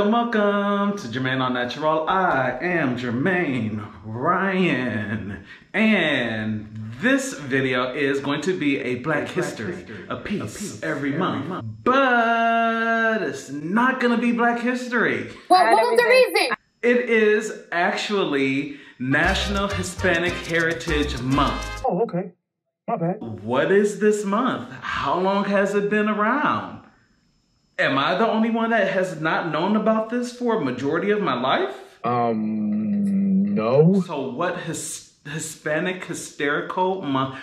Welcome to Jermaine on Natural. I am Jermaine Ryan, and this video is going to be a Black History, a piece every month. But it's not gonna be Black History. Well, what was the reason? It is actually National Hispanic Heritage Month. Oh, okay. My bad. What is this month? How long has it been around? Am I the only one that has not known about this for a majority of my life? No. So what Hispanic Hysterical Month?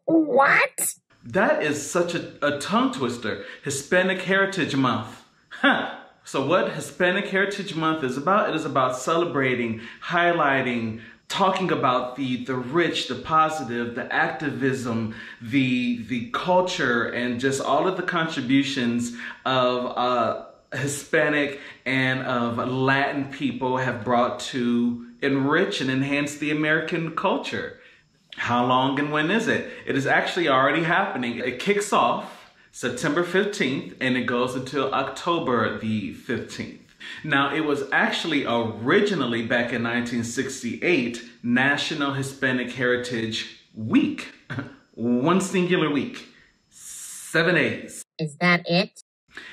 What? That is such a tongue twister. Hispanic Heritage Month. Huh. So what Hispanic Heritage Month is about? It is about celebrating, highlighting, talking about the rich, the positive, the activism, the culture, and just all of the contributions of Hispanic and of Latin people have brought to enrich and enhance the American culture. How long and when is it? It is actually already happening. It kicks off September 15th and it goes until October the 15th. Now, it was actually originally back in 1968, National Hispanic Heritage Week. One singular week, 7 days. Is that it?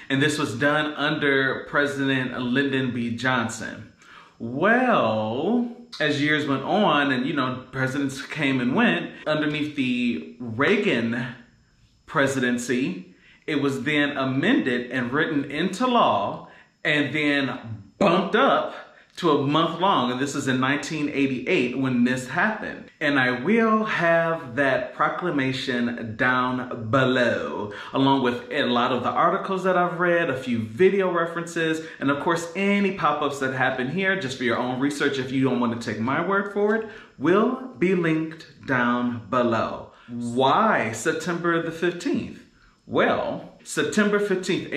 And this was done under President Lyndon B. Johnson. Well, as years went on and, presidents came and went, underneath the Reagan presidency, it was then amended and written into law and then bumped up to a month long. And this is in 1988 when this happened. And I will have that proclamation down below, along with a lot of the articles that I've read, a few video references, and of course, any pop-ups that happen here, just for your own research if you don't want to take my word for it, will be linked down below. Why September the 15th? Well, September 15th,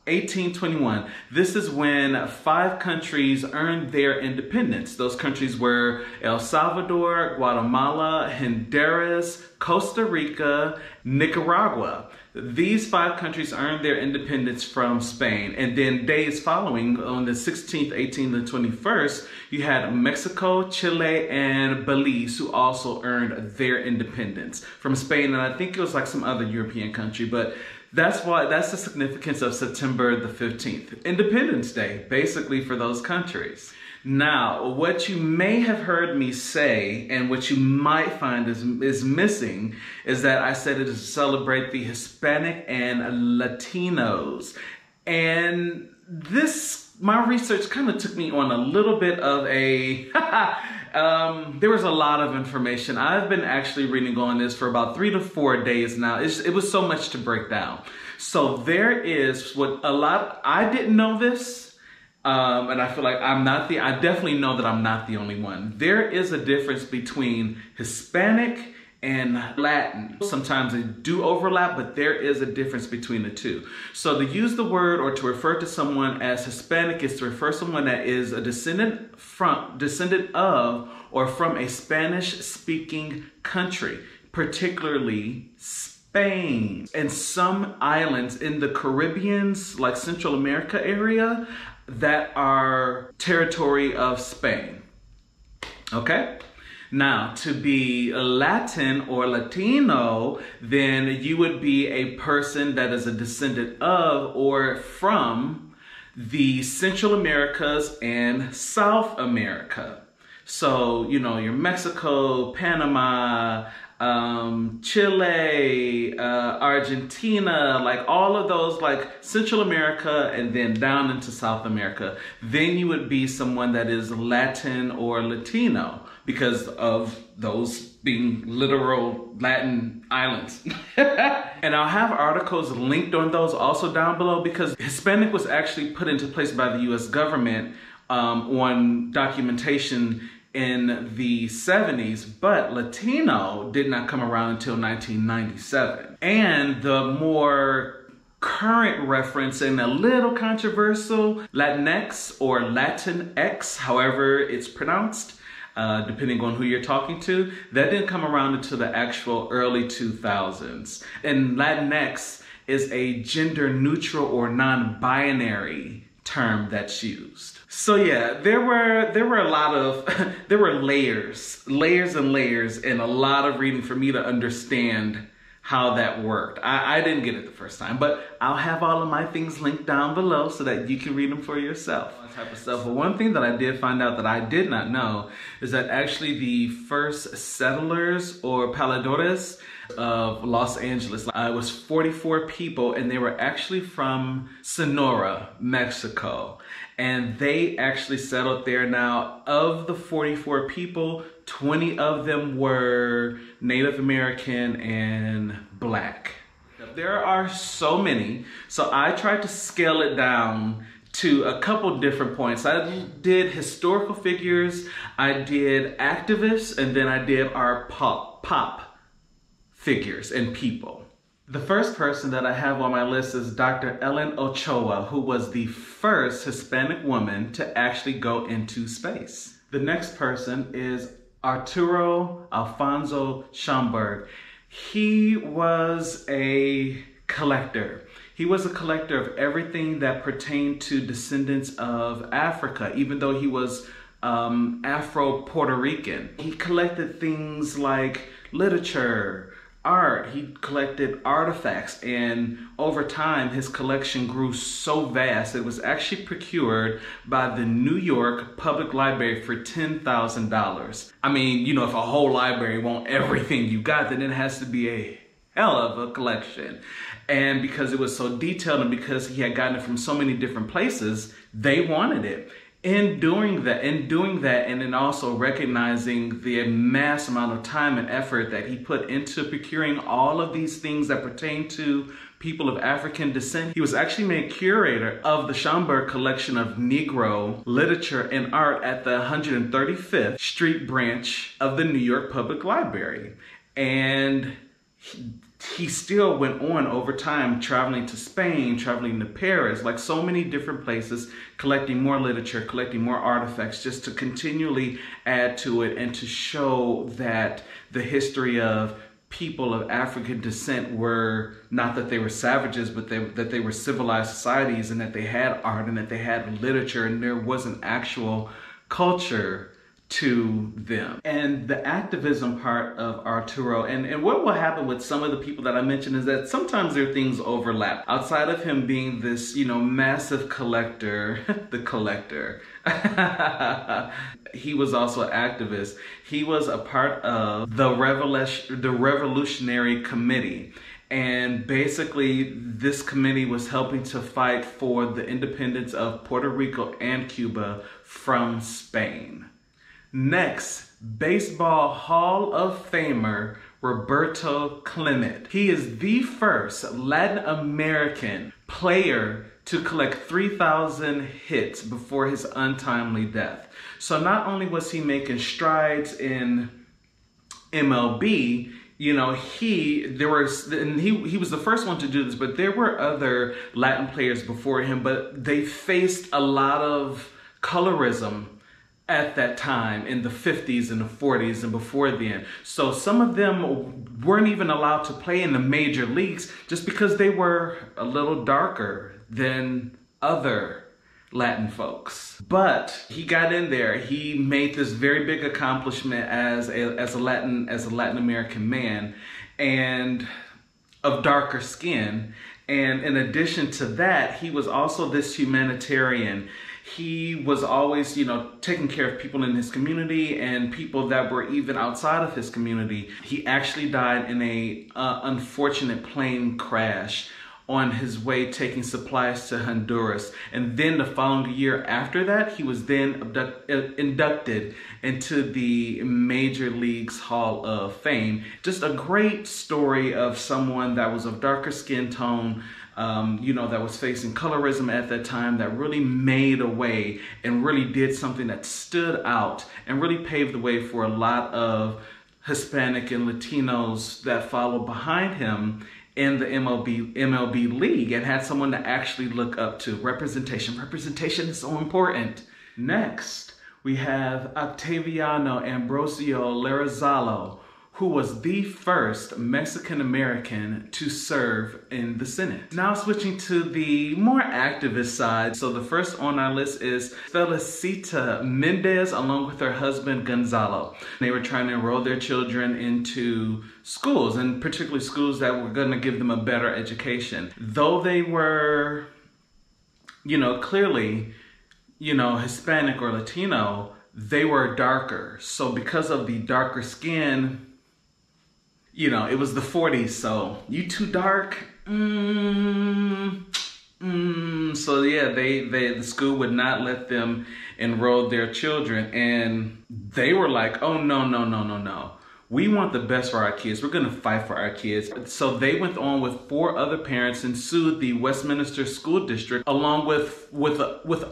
1821. This is when 5 countries earned their independence. Those countries were El Salvador, Guatemala, Honduras, Costa Rica, Nicaragua. These 5 countries earned their independence from Spain. And then days following, on the 16th, 18th, and 21st, you had Mexico, Chile, and Belize, who also earned their independence from Spain. And I think it was like some other European country, but that's the significance of September the 15th. Independence Day, basically, for those countries. Now, what you may have heard me say, and what you might find is missing, is that I said it is to celebrate the Hispanic and Latinos. And my research kind of took me on a little bit of a, there was a lot of information. I've been actually reading on this for about 3 to 4 days now. It was so much to break down. So there is I didn't know this, and I feel like I definitely know that I'm not the only one. There is a difference between Hispanic and Latin. Sometimes they do overlap, but there is a difference between the two. So to use the word or to refer to someone as Hispanic is to refer to someone that is a descendant of or from a Spanish-speaking country, particularly Spain. And some islands in the Caribbean, like Central America area, that are territory of Spain. Okay? Now, to be Latin or Latino, then you would be a person that is a descendant of or from the Central Americas and South America. So, your Mexico, Panama, Chile, Argentina, like all of those, like Central America and then down into South America. Then you would be someone that is Latin or Latino, because of those being literal Latin islands. And I'll have articles linked on those also down below, because Hispanic was actually put into place by the US government on documentation in the 70s, but Latino did not come around until 1997. And the more current reference and a little controversial, Latinx or Latinx, however it's pronounced, depending on who you're talking to, that didn't come around until the actual early 2000s. And Latinx is a gender neutral or non-binary term that's used. So yeah, there were a lot of, there were layers and layers, and a lot of reading for me to understand how that worked. I didn't get it the first time, but I'll have all of my things linked down below so that you can read them for yourself. That type of stuff. But one thing that I did find out that I did not know is that actually the first settlers or pobladores of Los Angeles, it was 44 people, and they were actually from Sonora, Mexico. And they actually settled there. Now, of the 44 people, 20 of them were Native American and Black. There are so many, so I tried to scale it down to a couple different points. I did historical figures, I did activists, and then I did our pop figures and people. The first person that I have on my list is Dr. Ellen Ochoa, who was the first Hispanic woman to actually go into space. The next person is Arturo Alfonso Schomburg. He was a collector. He was a collector of everything that pertained to descendants of Africa, even though he was Afro-Puerto Rican. He collected things like literature, art. He collected artifacts, and over time his collection grew so vast it was actually procured by the New York Public Library for $10,000. I mean, you know, if a whole library want everything you got, then it has to be a hell of a collection. And because it was so detailed and because he had gotten it from so many different places, they wanted it. In doing that, and then also recognizing the mass amount of time and effort that he put into procuring all of these things that pertain to people of African descent, he was actually made curator of the Schomburg collection of Negro literature and art at the 135th Street branch of the New York Public Library. And he still went on over time, traveling to Spain, traveling to Paris, like so many different places, collecting more literature, collecting more artifacts, just to continually add to it and to show that the history of people of African descent were not that they were savages, but that they were civilized societies, and that they had art and that they had literature, and there was an actual culture to them. And the activism part of Arturo, and what will happen with some of the people that I mentioned is that sometimes their things overlap. Outside of him being this, you know, massive collector, the collector, he was also an activist. He was a part of the Revolutionary Committee. And basically, this committee was helping to fight for the independence of Puerto Rico and Cuba from Spain. Next, Baseball Hall of Famer Roberto Clemente. He is the first Latin American player to collect 3,000 hits before his untimely death. So not only was he making strides in MLB, you know, he was the first one to do this, but there were other Latin players before him, but they faced a lot of colorism at that time in the 50s and the 40s and before then. So some of them weren't even allowed to play in the major leagues just because they were a little darker than other Latin folks. But he got in there. He made this very big accomplishment as a Latin American man and of darker skin. And in addition to that, he was also this humanitarian. He was always, you know, taking care of people in his community and people that were even outside of his community. He actually died in a unfortunate plane crash on his way taking supplies to Honduras. And then the following year after that, he was then inducted into the Major Leagues Hall of Fame. Just a great story of someone that was of darker skin tone, you know, that was facing colorism at that time, that really made a way and really did something that stood out and really paved the way for a lot of Hispanic and Latinos that followed behind him in the MLB league, and had someone to actually look up to. Representation is so important. Next, we have Octaviano Ambrosio Larrazalo, who was the first Mexican-American to serve in the Senate. Now switching to the more activist side. So the first on our list is Silvia Mendez along with her husband Gonzalo. They were trying to enroll their children into schools, and particularly schools that were gonna give them a better education. Though they were, clearly, Hispanic or Latino, they were darker. So because of the darker skin, it was the 40s, so you too dark? So yeah, the school would not let them enroll their children, and they were like, oh no. We want the best for our kids. We're gonna fight for our kids. So they went on with 4 other parents and sued the Westminster School District along with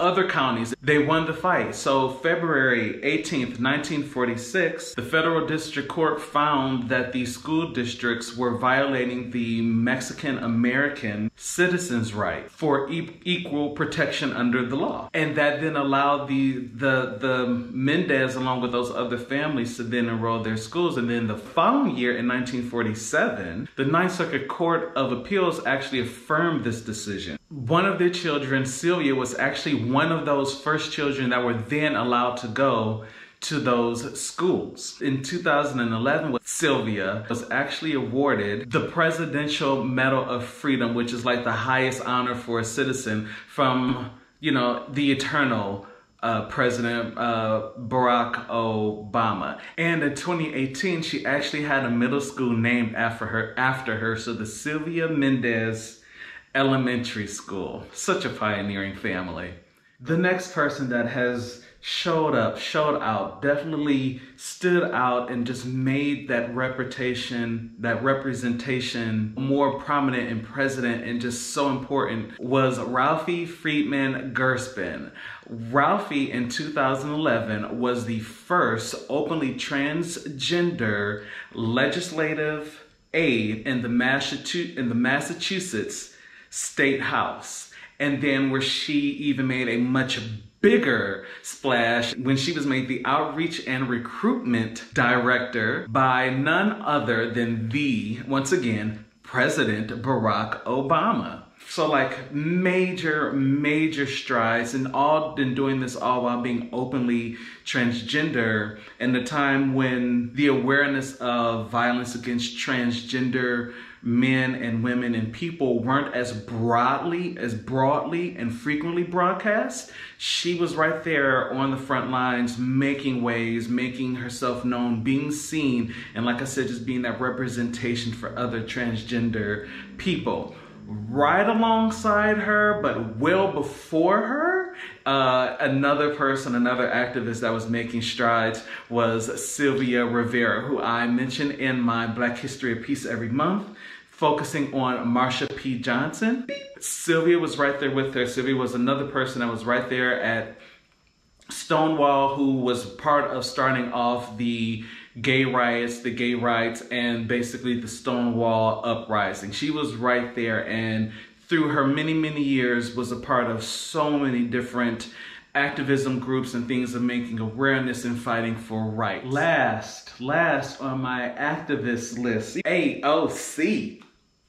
other counties. They won the fight. So February 18th, 1946, the federal district court found that the school districts were violating the Mexican American citizens' right for equal protection under the law. And that then allowed the Mendez along with those other families to then enroll their schools. And then the following year in 1947, the Ninth Circuit Court of Appeals actually affirmed this decision. One of their children, Silvia, was actually one of those first children that were then allowed to go to those schools. In 2011, Silvia was actually awarded the Presidential Medal of Freedom, which is like the highest honor for a citizen from, the eternal President Barack Obama. And in 2018, she actually had a middle school named after her. So the Silvia Mendez Elementary School. Such a pioneering family. The next person that has showed out, definitely stood out and just made that representation more prominent and present and just so important was Ralphie Friedman Gerspin. Ralphie in 2011 was the first openly transgender legislative aide in the Massachusetts State House. And then where she even made a much bigger splash when she was made the outreach and recruitment director by none other than once again, President Barack Obama. So like major strides, and doing this all while being openly transgender in the time when the awareness of violence against transgender men and women and people weren't as broadly and frequently broadcast. She was right there on the front lines, making waves, making herself known, being seen, and like I said, just being that representation for other transgender people. Right alongside her, but well before her, another activist that was making strides was Sylvia Rivera, who I mentioned in my Black History of Peace every month, focusing on Marsha P. Johnson. Sylvia was right there with her. Sylvia was another person that was right there at Stonewall, who was part of starting off the gay rights, and basically the Stonewall uprising. She was right there, and through her many years was a part of so many different activism groups and things of making awareness and fighting for rights. Last on my activist list, AOC.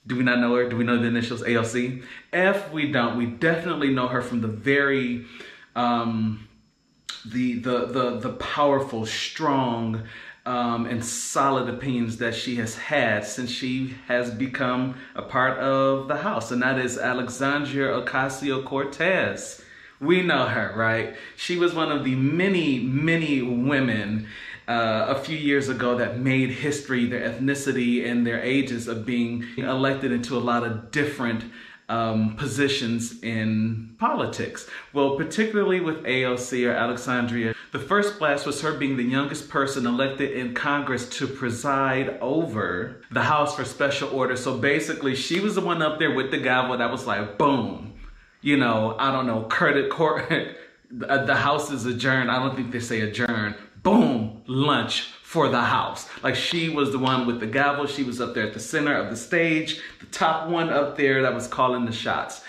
Do we not know her? Do we know the initials AOC? If we don't, we definitely know her from the very the powerful, strong, and solid opinions that she has had since she has become a part of the House, and that is Alexandria Ocasio-Cortez. We know her, right? She was one of the many women a few years ago that made history, their ethnicity and their ages of being elected into a lot of different positions in politics. Well, particularly with AOC, or Alexandria, the first splash was her being the youngest person elected in Congress to preside over the House for Special Order. So basically, she was the one up there with the gavel that was like, boom. I don't know, the House is adjourned. I don't think they say adjourn. Boom, lunch for the House. Like, she was the one with the gavel. She was up there at the center of the stage, the top one up there that was calling the shots.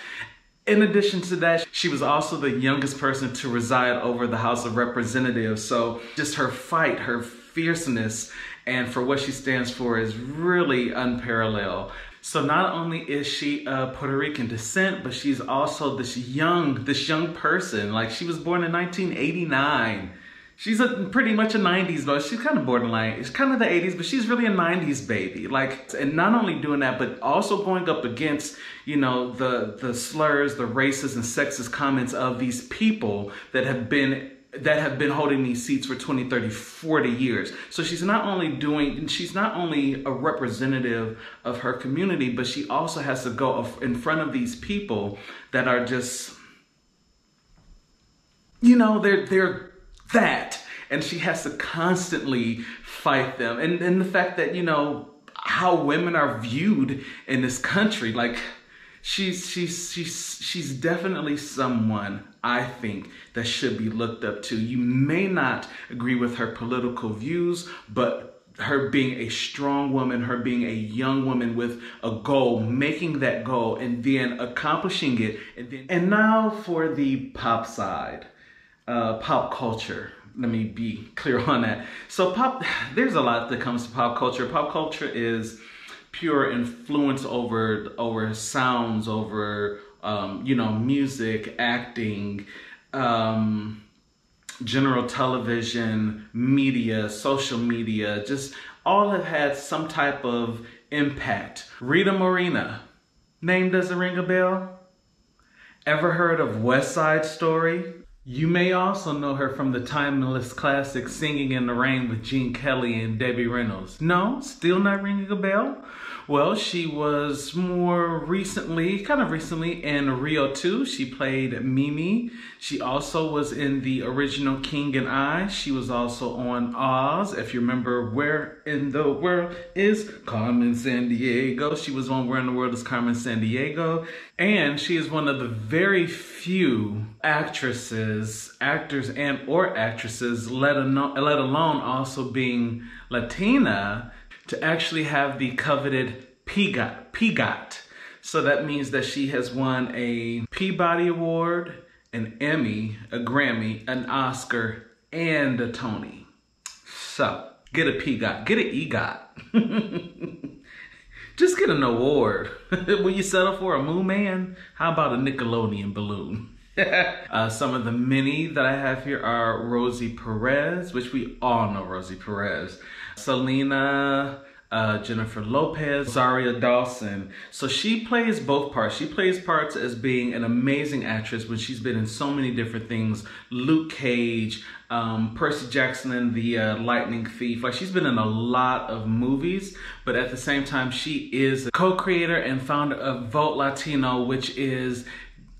In addition to that, she was also the youngest person to reside over the House of Representatives. So just her fight, her fierceness, and for what she stands for is really unparalleled. So not only is she of Puerto Rican descent, but she's also this young person. Like, she was born in 1989. She's pretty much a 90s, but she's kind of borderline. It's kind of the 80s, but she's really a 90s baby. Like, and not only doing that, but also going up against, you know, the slurs, the racist and sexist comments of these people that have been holding these seats for 20, 30, 40 years. So she's not only a representative of her community, but she also has to go in front of these people that are just, you know, they're that. And she has to constantly fight them. And the fact that, you know, how women are viewed in this country, like, she's definitely someone, I think, that should be looked up to. You may not agree with her political views, but her being a strong woman, her being a young woman with a goal, making that goal and then accomplishing it. And now for the pop side, pop culture. Let me be clear on that. So there's a lot that comes to pop culture. Pop culture is pure influence over sounds, over you know, music, acting, general television, media, social media, just all have had some type of impact. Rita Morena, name doesn't ring a bell? Ever heard of West Side Story? You may also know her from the timeless classic Singing in the Rain with Gene Kelly and Debbie Reynolds. No? Still not ringing a bell? Well, she was more recently, kind of recently, in Rio 2. She played Mimi. She also was in the original King and I. She was also on Oz. If you remember, Where in the World is Carmen Sandiego? She was on Where in the World is Carmen Sandiego. And she is one of the very few actors and or actresses, let alone also being Latina, to actually have the coveted PGOT. So that means that she has won a Peabody Award, an Emmy, a Grammy, an Oscar, and a Tony. So get a PGOT, get an EGOT. Just get an award. Will you settle for a Moon Man? How about a Nickelodeon balloon? Some of the many that I have here are Rosie Perez, which we all know Rosie Perez. Selena, Jennifer Lopez, Zaria Dawson. So she plays both parts. She plays parts as being an amazing actress when she's been in so many different things. Luke Cage, Percy Jackson and the Lightning Thief. Like, she's been in a lot of movies, but at the same time, she is a co-creator and founder of Vote Latino, which is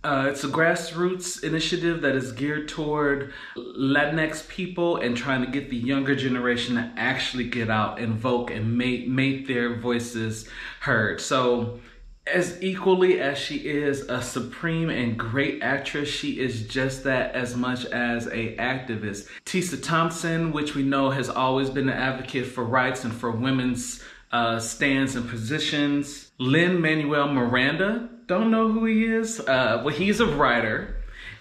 it's a grassroots initiative that is geared toward Latinx people and trying to get the younger generation to actually get out and vote and make their voices heard. So as equally as she is a supreme and great actress, she is just that as much as a activist. Tessa Thompson, which we know has always been an advocate for rights and for women's stands and positions. Lin-Manuel Miranda, don't know who he is. Well, he's a writer,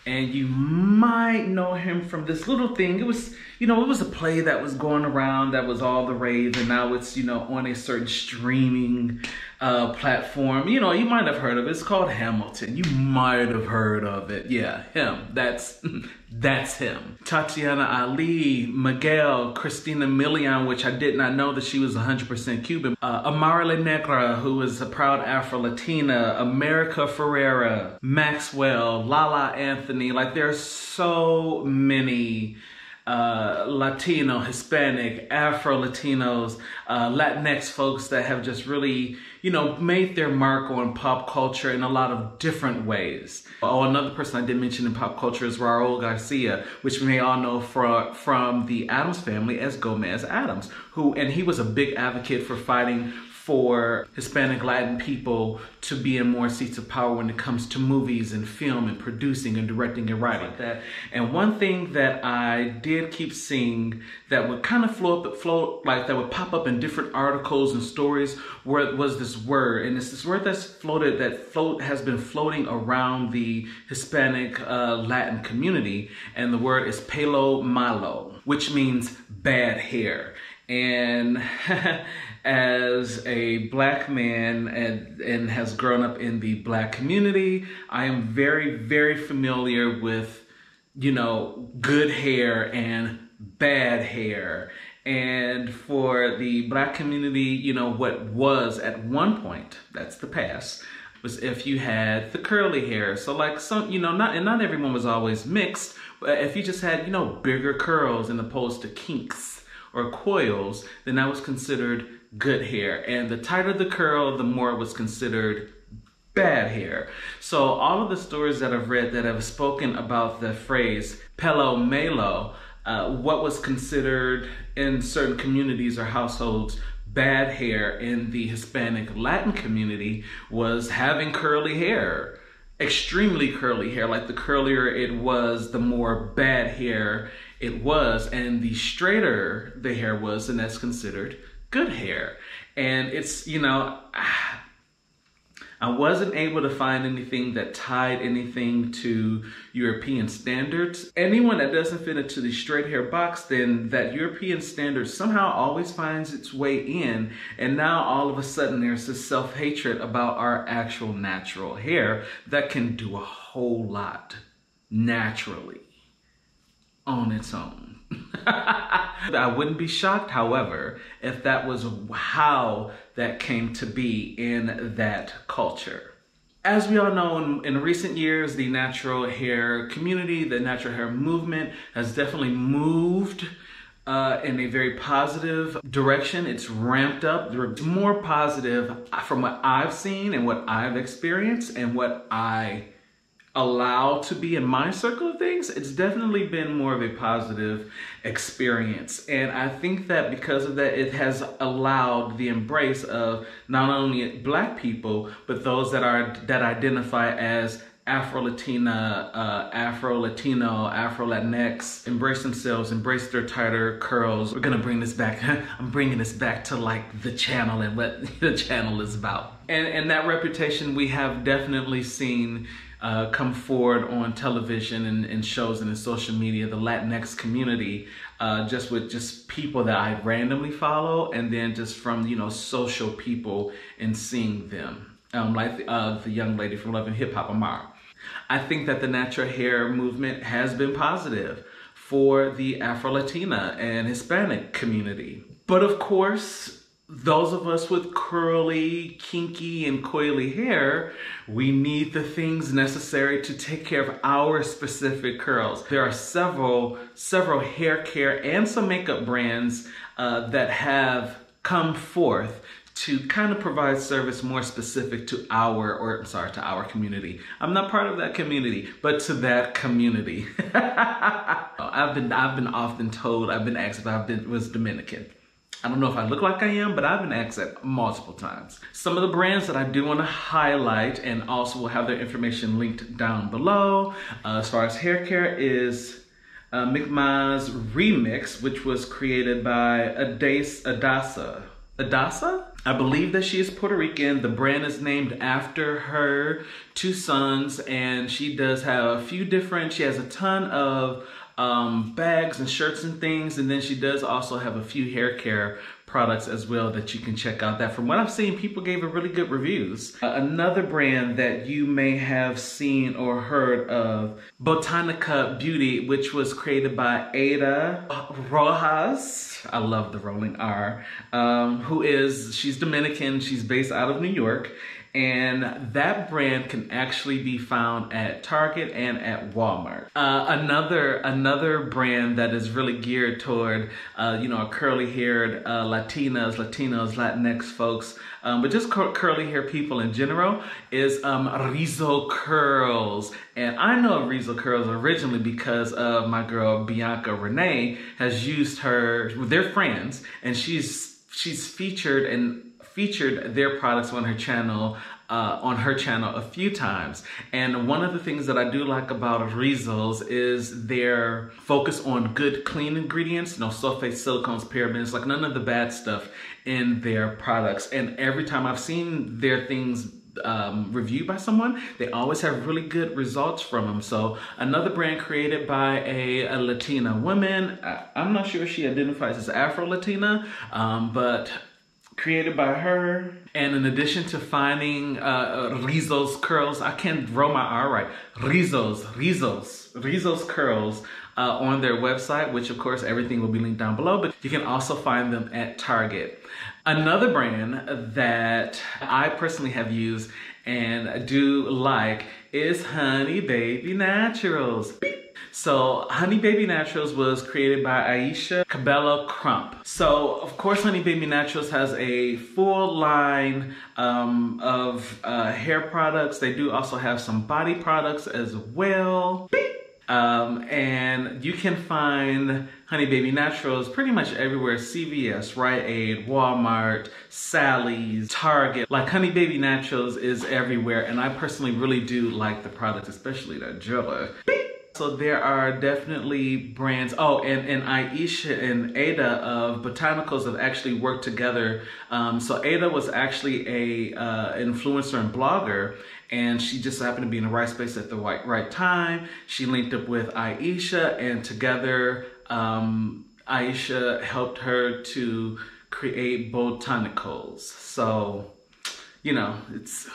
and you might know him from this little thing. It was, you know, it was a play that was going around that was all the rage, and now it's, you know, on a certain streaming platform. You know, you might have heard of it. It's called Hamilton. You might have heard of it. Yeah, him. That's him. Tatiana Ali, Miguel, Christina Milian, which I did not know that she was 100% Cuban. Amara La Negra, who is a proud Afro-Latina. America Ferrera, Maxwell, Lala Anthony. Like, there are so many Latino, Hispanic, Afro-Latinos, Latinx folks that have just really, you know, made their mark on pop culture in a lot of different ways. Oh, another person I did mention in pop culture is Raul Garcia, which we may all know from the Addams Family as Gomez Addams, and he was a big advocate for fighting for Hispanic Latin people to be in more seats of power when it comes to movies and film and producing and directing and writing that. And one thing that I did keep seeing that would kind of float like that would pop up in different articles and stories was this word, and it's this word has been floating around the Hispanic Latin community, and the word is pelo malo, which means bad hair. And as a black man and has grown up in the black community, I am very, very familiar with, you know, good hair and bad hair. And for the black community, you know, what was at one point, that's the past, was if you had the curly hair. So like some, you know, not everyone was always mixed, but if you just had, you know, bigger curls as opposed to kinks or coils, then that was considered good hair. And the tighter the curl, the more it was considered bad hair. So all of the stories that I've read that have spoken about the phrase pelo malo, what was considered in certain communities or households bad hair in the Hispanic Latin community was having curly hair, extremely curly hair. Like the curlier it was, the more bad hair it was, and the straighter the hair was, and that's considered good hair. And it's, you know, I wasn't able to find anything that tied anything to European standards. Anyone that doesn't fit into the straight hair box, then that European standard somehow always finds its way in. And now all of a sudden there's this self-hatred about our actual natural hair that can do a whole lot naturally on its own. I wouldn't be shocked, however, if that was how that came to be in that culture. As we all know, in recent years, the natural hair community, the natural hair movement has definitely moved in a very positive direction. It's ramped up. It's more positive from what I've seen and what I've experienced and what I allow to be in my circle of things. It's definitely been more of a positive experience. And I think that because of that, it has allowed the embrace of not only black people, but those that identify as Afro-Latina, Afro-Latino, Afro-Latinx, embrace themselves, embrace their tighter curls. We're gonna bring this back. I'm bringing this back to like the channel and what the channel is about. And that reputation we have definitely seen come forward on television and shows and in social media, the Latinx community, just people that I randomly follow, and then just from, you know, social people and seeing them, like the young lady from Love and Hip Hop, Amara. I think that the natural hair movement has been positive for the Afro-Latina and Hispanic community. But of course, those of us with curly, kinky, and coily hair, we need the things necessary to take care of our specific curls. There are several hair care and some makeup brands that have come forth to kind of provide service more specific to our community. I'm not part of that community, but to that community. I've been often told, I've been asked if I was Dominican. I don't know if I look like I am, but I've been asked that multiple times. Some of the brands that I do want to highlight, and also will have their information linked down below, as far as hair care, is Mi'kmaq's Remix, which was created by Adasa. Adasa? I believe that she is Puerto Rican. The brand is named after her two sons, and she does have a few different, she has a ton of bags and shirts and things, and then she does also have a few hair care products as well that you can check out, that from what I've seen, people gave her really good reviews. Another brand that you may have seen or heard of, Botanica Beauty, which was created by Ada Rojas, I love the rolling R, she's Dominican, she's based out of New York, and that brand can actually be found at Target and at Walmart. Another brand that is really geared toward, curly-haired Latinos, Latinx folks, but just curly hair people in general, is Rizzo Curls. And I know of Rizzo Curls originally because of my girl Bianca Renee has used her, they're friends, and she's featured in featured their products on her channel a few times. And one of the things that I do like about Rizos is their focus on good, clean ingredients, no sulfates, silicones, parabens, like none of the bad stuff in their products. And every time I've seen their things reviewed by someone, they always have really good results from them. So another brand created by a Latina woman. I'm not sure if she identifies as Afro-Latina, but created by her. And in addition to finding Rizos curls, I can't roll my R right, Rizos curls on their website, which of course everything will be linked down below, but you can also find them at Target. Another brand that I personally have used and do like is HoneyBaby Naturals. Beep. So HoneyBaby Naturals was created by Aisha Cabello Crump. So of course HoneyBaby Naturals has a full line of hair products. They do also have some body products as well. Beep. And you can find HoneyBaby Naturals pretty much everywhere. CVS, Rite Aid, Walmart, Sally's, Target. Like HoneyBaby Naturals is everywhere, and I personally really do like the product, especially the jelly. So there are definitely brands. Oh, and Aisha and Ada of Botanicals have actually worked together. So Ada was actually a influencer and blogger, and she just happened to be in the right space at the right time. She linked up with Aisha, and together Aisha helped her to create Botanicals. So, you know, it's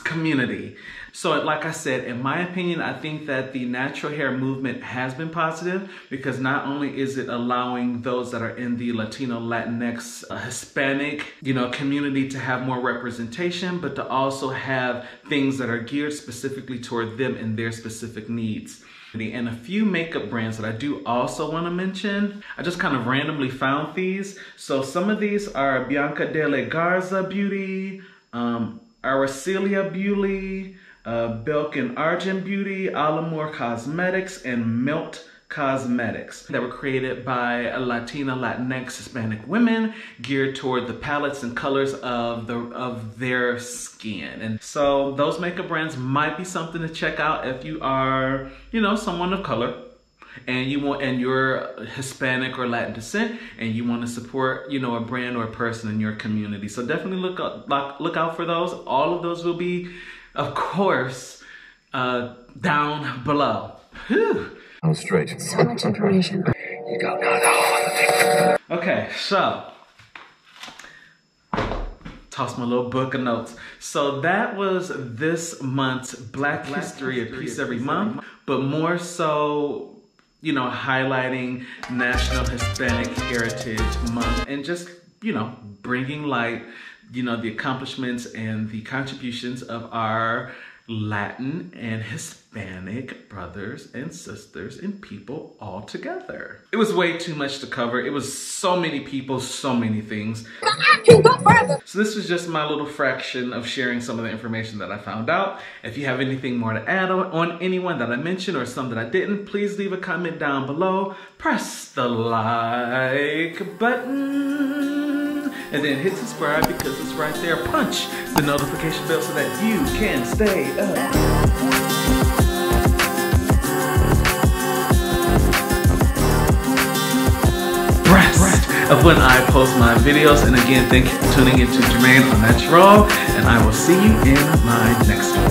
community. So like I said, in my opinion, I think that the natural hair movement has been positive, because not only is it allowing those that are in the Latino, Latinx, Hispanic, community to have more representation, but to also have things that are geared specifically toward them and their specific needs. And a few makeup brands that I do also want to mention. I just kind of randomly found these. So some of these are Bianca de la Garza Beauty, Aracelia Beauty, Belk and Argent Beauty, Alamore Cosmetics, and Melt Cosmetics, that were created by Latina, Latinx, Hispanic women, geared toward the palettes and colors of their skin. And so those makeup brands might be something to check out if you are, someone of color, and you're Hispanic or Latin descent, and you want to support, a brand or a person in your community. So definitely look out for those. All of those will be, of course, down below. Whew. I'm straight. So much information. You don't know the whole thing. Okay, so toss my little book of notes. So that was this month's Black History, a piece every month, but more so, highlighting National Hispanic Heritage Month, and just, bringing light, the accomplishments and the contributions of our Latin and Hispanic brothers and sisters and people all together. It was way too much to cover. It was so many people, so many things. So this was just my little fraction of sharing some of the information that I found out. If you have anything more to add on anyone that I mentioned or some that I didn't, please leave a comment down below. Press the like button, and then hit subscribe because it's right there. Punch the notification bell so that you can stay up. Of when I post my videos. And again, thank you for tuning into Jermaine on Natural, and I will see you in my next one.